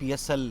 PSL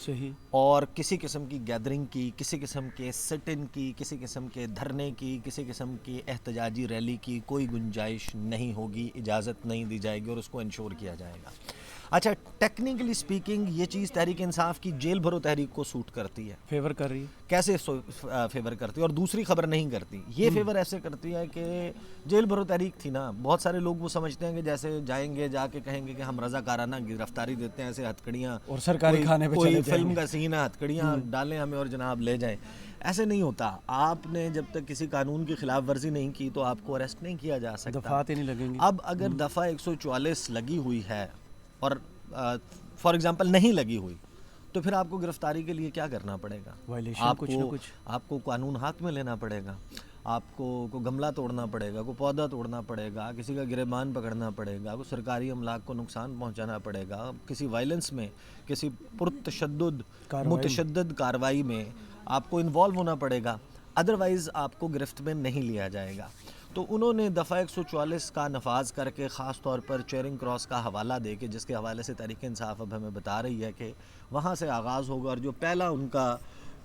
صحیح. اور کسی قسم کی گیدرنگ کی، کسی قسم کے سٹ ان کی، کسی قسم کے دھرنے کی، کسی قسم کی احتجاجی ریلی کی کوئی گنجائش نہیں ہوگی، اجازت نہیں دی جائے گی اور اس کو انشور کیا جائے گا. اچھا، ٹیکنیکلی سپیکنگ یہ چیز تحریک انصاف کی جیل بھرو تحریک کو سوٹ کرتی ہے. فیور کر رہی ہے. کیسے فیور کرتی ہے؟ اور دوسری خبر نہیں کرتی. یہ فیور ایسے کرتی ہے کہ جیل بھرو تحریک تھی نا، بہت سارے لوگ وہ سمجھتے ہیں کہ جیسے جائیں گے جا کے کہیں گے کہ ہم رضاکارانہ گرفتاری دیتے ہیں، ایسے ہتھکڑیاں اور سرکاری کھانے پہ کوئی چلے جائیں فلم گے. کا سین ہے، ہتھکڑیاں ڈالیں ہمیں اور جناب لے جائیں. ایسے نہیں ہوتا. آپ نے جب تک کسی قانون کی خلاف ورزی نہیں کی تو آپ کو اریسٹ نہیں کیا جا سکتا. دفعات ہی نہیں لگیں گی. اب اگر دفعہ 144 لگی ہوئی ہے اور فار ایگزامپل نہیں لگی ہوئی تو پھر آپ کو گرفتاری کے لیے کیا کرنا پڑے گا؟ وائلیشن کچھ نہ کچھ. آپ کو قانون ہاتھ میں لینا پڑے گا، آپ کو گملہ توڑنا پڑے گا، کو پودا توڑنا پڑے گا، کسی کا گریبان پکڑنا پڑے گا، کو سرکاری املاک کو نقصان پہنچانا پڑے گا، کسی وائلنس میں، کسی پرتشدد متشدد کارروائی میں آپ کو انوالو ہونا پڑے گا. ادروائز آپ کو گرفت میں نہیں لیا جائے گا. تو انہوں نے دفعہ 144 کا نفاذ کر کے خاص طور پر چیرنگ کراس کا حوالہ دے کے، جس کے حوالے سے تحریک انصاف اب ہمیں بتا رہی ہے کہ وہاں سے آغاز ہوگا اور جو پہلا ان کا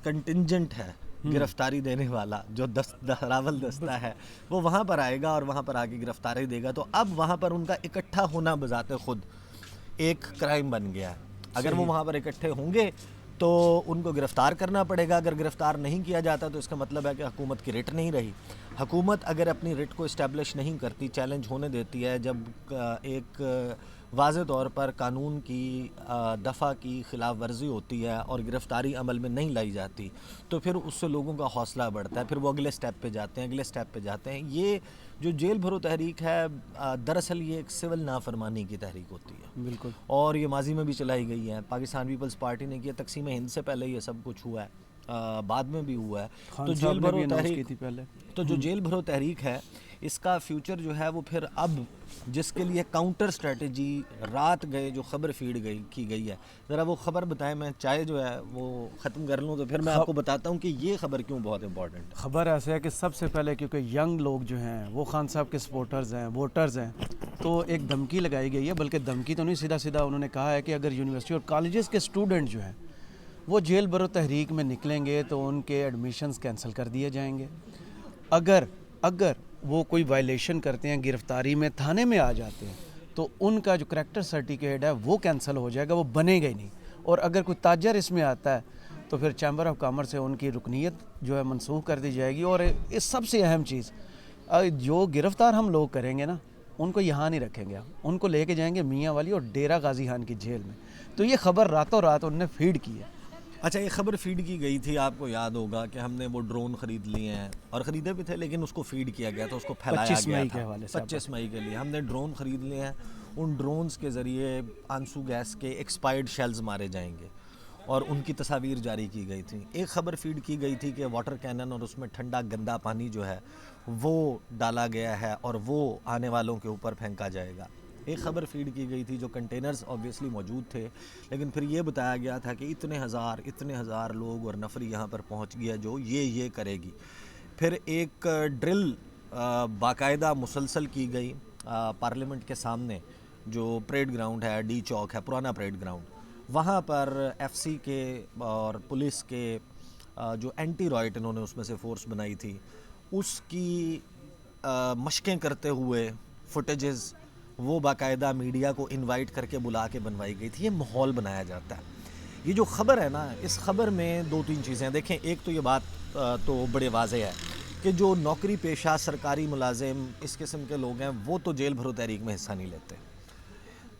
کنٹنجنٹ ہے گرفتاری دینے والا، جو راول دستہ ہے، وہ وہاں پر آئے گا اور وہاں پر آ کے گرفتاری دے گا. تو اب وہاں پر ان کا اکٹھا ہونا بذات خود ایک کرائم بن گیا ہے. اگر وہ وہاں پر اکٹھے ہوں گے تو ان کو گرفتار کرنا پڑے گا. اگر گرفتار نہیں کیا جاتا تو اس کا مطلب ہے کہ حکومت کی رٹ نہیں رہی. حکومت اگر اپنی رٹ کو اسٹیبلش نہیں کرتی، چیلنج ہونے دیتی ہے، جب ایک واضح طور پر قانون کی دفعہ کی خلاف ورزی ہوتی ہے اور گرفتاری عمل میں نہیں لائی جاتی، تو پھر اس سے لوگوں کا حوصلہ بڑھتا ہے، پھر وہ اگلے سٹیپ پہ جاتے ہیں، اگلے سٹیپ پہ جاتے ہیں. یہ جو جیل بھرو تحریک ہے دراصل یہ ایک سول نافرمانی کی تحریک ہوتی ہے. بالکل. اور یہ ماضی میں بھی چلائی گئی ہے. پاکستان پیپلز پارٹی نے کیا، تقسیم ہند سے پہلے یہ سب کچھ ہوا ہے، بعد میں بھی ہوا ہے. تو جیل بھرو تحریک جو جیل بھرو تحریک ہے، اس کا فیوچر جو ہے وہ پھر اب جس کے لیے کاؤنٹر اسٹریٹجی رات گئے جو خبر فیڈ کی گئی ہے، ذرا وہ خبر بتائیں. میں چائے جو ہے وہ ختم کر لوں تو پھر میں آپ کو بتاتا ہوں کہ یہ خبر کیوں بہت امپورٹنٹ ہے. خبر ایسا ہے کہ سب سے پہلے کیونکہ ینگ لوگ جو ہیں وہ خان صاحب کے سپورٹرز ہیں، ووٹرز ہیں، تو ایک دھمکی لگائی گئی ہے. بلکہ دھمکی تو نہیں، سیدھا سیدھا انہوں نے کہا ہے کہ اگر یونیورسٹی اور کالجز کے اسٹوڈنٹ جو ہیں وہ جیل بھرو تحریک میں نکلیں گے تو ان کے ایڈمیشنز کینسل کر دیے جائیں گے. اگر وہ کوئی وائلیشن کرتے ہیں، گرفتاری میں تھانے میں آ جاتے ہیں، تو ان کا جو کریکٹر سرٹیفکیٹ ہے وہ کینسل ہو جائے گا، وہ بنے گا ہی نہیں. اور اگر کوئی تاجر اس میں آتا ہے تو پھر چیمبر آف کامرس سے ان کی رکنیت جو ہے منسوخ کر دی جائے گی. اور اس سب سے اہم چیز، جو گرفتار ہم لوگ کریں گے نا، ان کو یہاں نہیں رکھیں گے، ان کو لے کے جائیں گے میاں والی اور ڈیرہ غازی خان کی جیل میں. تو یہ خبر راتوں رات انہوں نے فیڈ کی ہے. اچھا، یہ خبر فیڈ کی گئی تھی، آپ کو یاد ہوگا کہ ہم نے وہ ڈرون خرید لیے ہیں اور خریدے بھی تھے، لیکن اس کو فیڈ کیا گیا تھا، اس کو پھیلایا گیا 25 مئی تھا. کے حوالے سے 25 مئی کے لیے ہم نے ڈرون خرید لیے ہیں. ان ڈرونز کے ذریعے آنسو گیس کے ایکسپائرڈ شیلز مارے جائیں گے اور ان کی تصاویر جاری کی گئی تھیں. ایک خبر فیڈ کی گئی تھی کہ واٹر کینن اور اس میں ٹھنڈا گندا پانی جو ہے وہ ڈالا گیا ہے اور وہ آنے والوں کے اوپر پھینکا جائے گا. ایک خبر فیڈ کی گئی تھی جو کنٹینرز آبویسلی موجود تھے، لیکن پھر یہ بتایا گیا تھا کہ اتنے ہزار لوگ اور نفری یہاں پر پہنچ گیا جو یہ کرے گی. پھر ایک ڈرل باقاعدہ مسلسل کی گئی پارلیمنٹ کے سامنے، جو پریڈ گراؤنڈ ہے، ڈی چوک ہے، پرانا پریڈ گراؤنڈ. وہاں پر ایف سی کے اور پولیس کے جو اینٹی رائٹ انہوں نے اس میں سے فورس بنائی تھی، اس کی مشقیں کرتے ہوئے فوٹیجز وہ باقاعدہ میڈیا کو انوائٹ کر کے بلا کے بنوائی گئی تھی. یہ ماحول بنایا جاتا ہے. یہ جو خبر ہے نا، اس خبر میں 2-3 چیزیں دیکھیں. ایک تو یہ بات تو بڑے واضح ہے کہ جو نوکری پیشہ سرکاری ملازم اس قسم کے لوگ ہیں وہ تو جیل بھرو تحریک میں حصہ نہیں لیتے.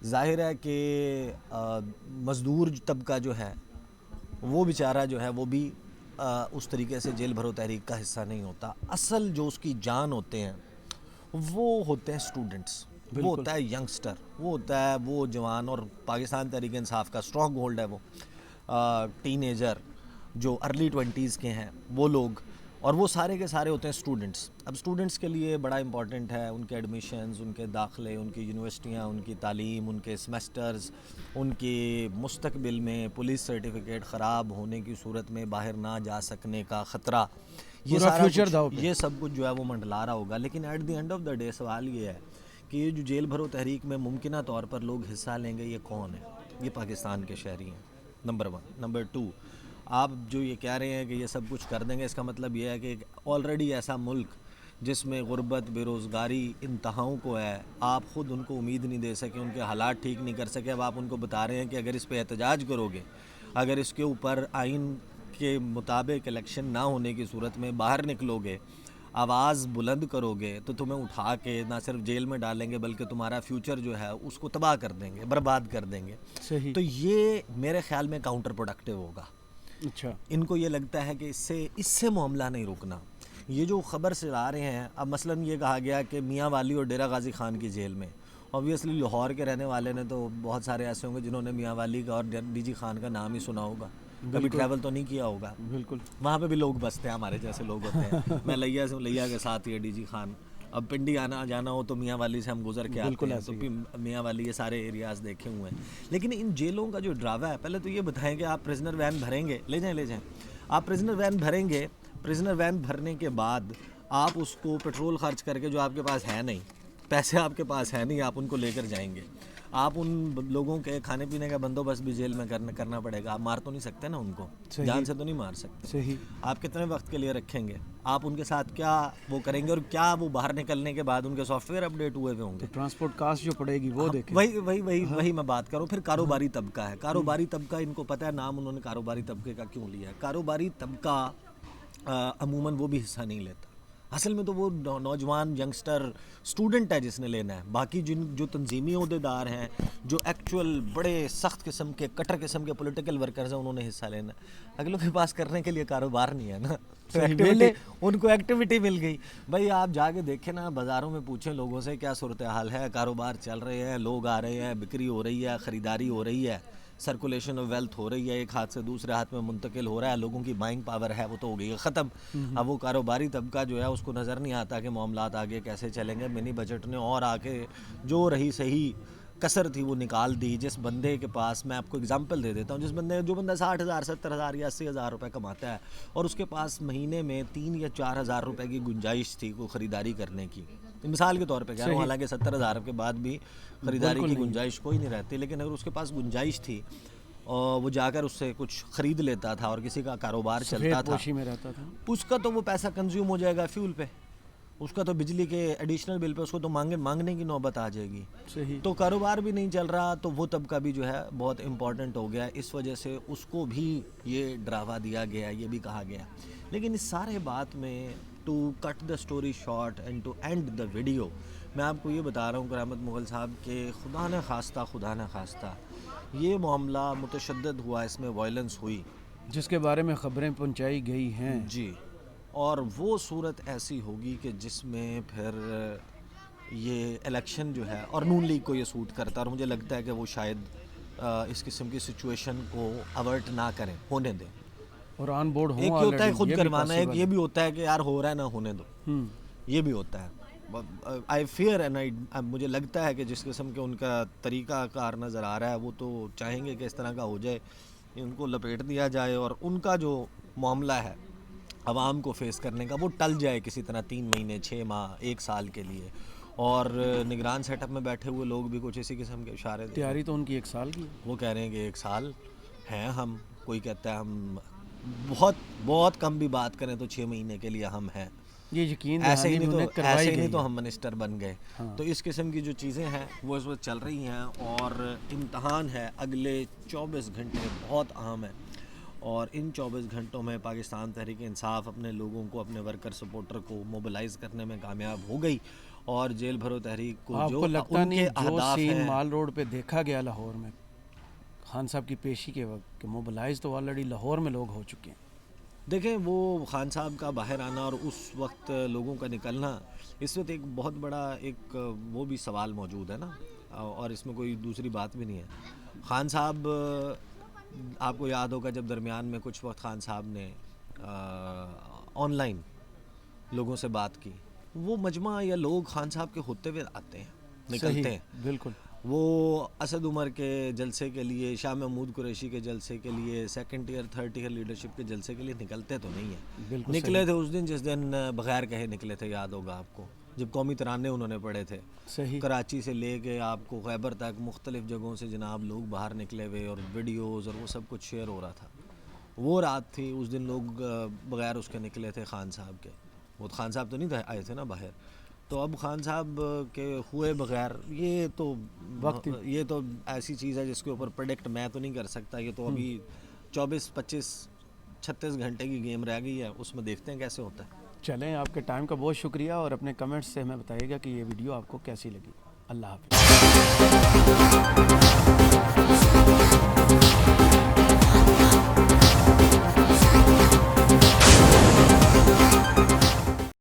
ظاہر ہے کہ مزدور طبقہ جو ہے وہ بیچارہ جو ہے وہ بھی اس طریقے سے جیل بھرو تحریک کا حصہ نہیں ہوتا. اصل جو اس کی جان ہوتے ہیں وہ ہوتے ہیں اسٹوڈنٹس، وہ ہوتا ہے ینگسٹر، وہ ہوتا ہے وہ جوان. اور پاکستان تحریک انصاف کا اسٹرانگ ہولڈ ہے وہ ٹین ایجر جو ارلی 20s کے ہیں وہ لوگ، اور وہ سارے کے سارے ہوتے ہیں اسٹوڈنٹس. اب اسٹوڈنٹس کے لیے بڑا امپورٹنٹ ہے ان کے ایڈمیشنز، ان کے داخلے، ان کی یونیورسٹیاں، ان کی تعلیم، ان کے سیمسٹرز، ان کی مستقبل میں پولیس سرٹیفکیٹ خراب ہونے کی صورت میں باہر نہ جا سکنے کا خطرہ. یہ سارا یہ سب کچھ جو ہے وہ منڈلا رہا ہوگا. لیکن at the end of the day سوال یہ ہے کہ یہ جو جیل بھرو تحریک میں ممکنہ طور پر لوگ حصہ لیں گے، یہ کون ہے؟ یہ پاکستان کے شہری ہیں. نمبر 1. نمبر 2, آپ جو یہ کہہ رہے ہیں کہ یہ سب کچھ کر دیں گے, اس کا مطلب یہ ہے کہ آلریڈی ایسا ملک جس میں غربت, بے روزگاری انتہاؤں کو ہے, آپ خود ان کو امید نہیں دے سکے, ان کے حالات ٹھیک نہیں کر سکے. اب آپ ان کو بتا رہے ہیں کہ اگر اس پہ احتجاج کرو گے, اگر اس کے اوپر آئین کے مطابق الیکشن نہ ہونے کی صورت میں باہر نکلو گے, آواز بلند کرو گے, تو تمہیں اٹھا کے نہ صرف جیل میں ڈالیں گے بلکہ تمہارا فیوچر جو ہے اس کو تباہ کر دیں گے, برباد کر دیں گے. صحیح. تو یہ میرے خیال میں کاؤنٹر پروڈکٹیو ہوگا. اچھا. ان کو یہ لگتا ہے کہ اس سے معاملہ نہیں رکنا. یہ جو خبر سے آ رہے ہیں, اب مثلاً یہ کہا گیا کہ میاں والی اور ڈیرہ غازی خان کی جیل میں, اوبویسلی لاہور کے رہنے والے نے تو بہت سارے ایسے ہوں گے جنہوں نے میاں والی کا اور ڈی جی خان کا نام ہی سنا ہوگا, کبھی ٹریول تو نہیں کیا ہوگا. بالکل. وہاں پہ بھی لوگ بستے ہیں, ہمارے جیسے لوگ ہوتے ہیں. میں لیا سے لیا کے ساتھ ہی ہے ڈی جی خان. اب پنڈی آنا جانا ہو تو میاں والی سے ہم گزر کے آتے ہیں, تو میاں والی یہ سارے ایریاز دیکھے ہوئے ہیں. لیکن ان جیلوں کا جو ڈراوا ہے, پہلے تو یہ بتائیں کہ آپ پریزنر وین بھریں گے, لے جائیں, آپ پریزنر وین بھریں گے, پریزنر وین بھرنے کے بعد آپ اس کو پیٹرول خرچ کر کے, جو آپ کے پاس ہے نہیں, پیسے آپ کے پاس ہے نہیں, آپ ان کو لے کر جائیں گے. آپ ان لوگوں کے کھانے پینے کا بندوبست بھی جیل میں کرنا پڑے گا. آپ مار تو نہیں سکتے نا ان کو, جان سے تو نہیں مار سکتے. صحیح. آپ کتنے وقت کے لیے رکھیں گے, آپ ان کے ساتھ کیا وہ کریں گے, اور کیا وہ باہر نکلنے کے بعد ان کے سافٹ ویئر اپڈیٹ ہوئے ہوں گے. ٹرانسپورٹ کاسٹ جو پڑے گی وہ دیکھیں. وہی میں بات کروں. پھر کاروباری طبقہ ہے, کاروباری طبقہ, ان کو پتہ ہے نام انہوں نے کاروباری طبقے کا کیوں لیا ہے. کاروباری طبقہ عموماً وہ بھی حصہ نہیں لیتا. اصل میں تو وہ نوجوان ینگسٹر اسٹوڈنٹ ہے جس نے لینا ہے. باقی جو تنظیمی عہدیدار ہیں, جو ایکچوئل بڑے سخت قسم کے کٹر قسم کے پولیٹیکل ورکرز ہیں, انہوں نے حصہ لینا ہے. اگلوں کے پاس کرنے کے لیے کاروبار نہیں ہے نا, تو ایکٹیویٹی, ان کو ایکٹیویٹی مل گئی. بھائی آپ جا کے دیکھیں نا, بازاروں میں پوچھیں لوگوں سے کیا صورتحال ہے, کاروبار چل رہے ہیں, لوگ آ رہے ہیں, بکری ہو رہی ہے, خریداری ہو رہی ہے, سرکولیشن آف ویلتھ ہو رہی ہے, ایک ہاتھ سے دوسرے ہاتھ میں منتقل ہو رہا ہے. لوگوں کی بائنگ پاور ہے وہ تو ہو گئی ہے ختم. اب وہ کاروباری طبقہ جو ہے اس کو نظر نہیں آتا کہ معاملات آگے کیسے چلیں گے. منی بجٹ نے اور آ کے جو رہی صحیح کسر تھی وہ نکال دی. جس بندے کے پاس, میں آپ کو اگزامپل دے دیتا ہوں, جو بندہ 60,000 70,000 یا 80,000 روپے کماتا ہے, اور اس کے پاس مہینے میں 3 یا 4,000 روپے کی گنجائش تھی کوئی خریداری کرنے کی, مثال کے طور پہ کہہ رہا ہوں, حالانکہ 70,000 کے بعد بھی خریداری کی گنجائش کوئی نہیں رہتی, لیکن اگر اس کے پاس گنجائش تھی اور وہ جا کر اس سے کچھ خرید لیتا تھا اور کسی کا کاروبار چلتا تھا, اس کا تو وہ پیسہ کنزیوم ہو جائے گا فیول پہ, اس کا تو بجلی کے ایڈیشنل بل پہ اس کو تو مانگنے کی نوبت آ جائے گی. تو کاروبار بھی نہیں چل رہا, تو وہ طبقہ بھی جو ہے بہت امپورٹنٹ ہو گیا. اس وجہ سے اس کو بھی یہ ڈراوا دیا گیا, یہ بھی کہا گیا. لیکن اس سارے بات میں, to cut the story short and to end the video, میں آپ کو یہ بتا رہا ہوں کرامت مغل صاحب کہ خدا نہ خواستہ یہ معاملہ متشدد ہوا, اس میں وائلنس ہوئی, جس کے بارے میں خبریں پہنچائی گئی ہیں. جی, اور وہ صورت ایسی ہوگی کہ جس میں پھر یہ الیکشن جو ہے, اور نون لیگ کو یہ سوٹ کرتا ہے, اور مجھے لگتا ہے کہ وہ شاید اس قسم کی سچویشن کو اوائڈ نہ کریں, ہونے دیں. اور آن بورڈ ہوں, ایک یہ ہوتا ہے خود کروانا, ایک یہ بھی ہوتا ہے کہ یار ہو رہا ہے نا ہونے دو, یہ بھی ہوتا ہے. آئی فیئر اینڈ مجھے لگتا ہے کہ جس قسم کے ان کا طریقہ کار نظر آ رہا ہے, وہ تو چاہیں گے کہ اس طرح کا ہو جائے, ان کو لپیٹ دیا جائے, اور ان کا جو معاملہ ہے عوام کو فیس کرنے کا وہ ٹل جائے کسی طرح 3 مہینے 6 ماہ 1 سال کے لیے. اور نگران سیٹ اپ میں بیٹھے ہوئے لوگ بھی کچھ اسی قسم کے اشارے, تیاری تو ان کی 1 سال کی, وہ کہہ رہے ہیں کہ 1 سال ہیں ہم, کوئی کہتا ہے ہم بہت کم بھی بات کریں تو 6 مہینے کے لیے ہم ہیں. یہ یقین ایسے ہی نہیں تو ہم منسٹر بن گئے. تو اس قسم کی جو چیزیں ہیں وہ اس وقت چل رہی ہیں, اور امتحان ہے اگلے 24 گھنٹے بہت اہم ہے. اور ان 24 گھنٹوں میں پاکستان تحریک انصاف اپنے لوگوں کو, اپنے ورکر سپورٹر کو موبلائز کرنے میں کامیاب ہو گئی, اور جیل بھرو تحریک کو جو ان کے اہداف ہیں, مال روڈ پہ دیکھا گیا لاہور میں خان صاحب کی پیشی کے وقت, کہ موبلائز تو آلریڈی لاہور میں لوگ ہو چکے ہیں. دیکھیں وہ خان صاحب کا باہر آنا اور اس وقت لوگوں کا نکلنا, اس وقت ایک بہت بڑا ایک وہ بھی سوال موجود ہے نا, اور اس میں کوئی دوسری بات بھی نہیں ہے. خان صاحب, آپ کو یاد ہوگا جب درمیان میں کچھ وقت خان صاحب نے آن لائن لوگوں سے بات کی, وہ مجمع یا لوگ خان صاحب کے ہوتے ہوئے آتے ہیں, نکلتے ہیں. بالکل, وہ اسد عمر کے جلسے کے لیے, شاہ محمود قریشی کے جلسے کے لیے, 2nd tier 3rd tier leadership کے جلسے کے لیے نکلتے تو نہیں ہیں. نکلے تھے اس دن جس دن بغیر کہے نکلے تھے, یاد ہوگا آپ کو, جب قومی ترانے انہوں نے پڑھے تھے. صحیح. کراچی سے لے کے آپ کو خیبر تک مختلف جگہوں سے جناب لوگ باہر نکلے ہوئے اور ویڈیوز اور وہ سب کچھ شیئر ہو رہا تھا. وہ رات تھی, اس دن لوگ بغیر اس کے نکلے تھے خان صاحب کے. وہ خان صاحب تو نہیں تھے, آئے تھے نا باہر. تو اب خان صاحب کے ہوئے بغیر یہ تو وقت یہ تو ایسی چیز ہے جس کے اوپر پریڈکٹ میں تو نہیں کر سکتا. یہ تو ابھی 24-25-36 گھنٹے کی گیم رہ گئی ہے, اس میں دیکھتے ہیں کیسے ہوتا ہے. چلیں, آپ کے ٹائم کا بہت شکریہ, اور اپنے کمنٹس سے ہمیں بتائیے گا کہ یہ ویڈیو آپ کو کیسی لگی. اللہ حافظ.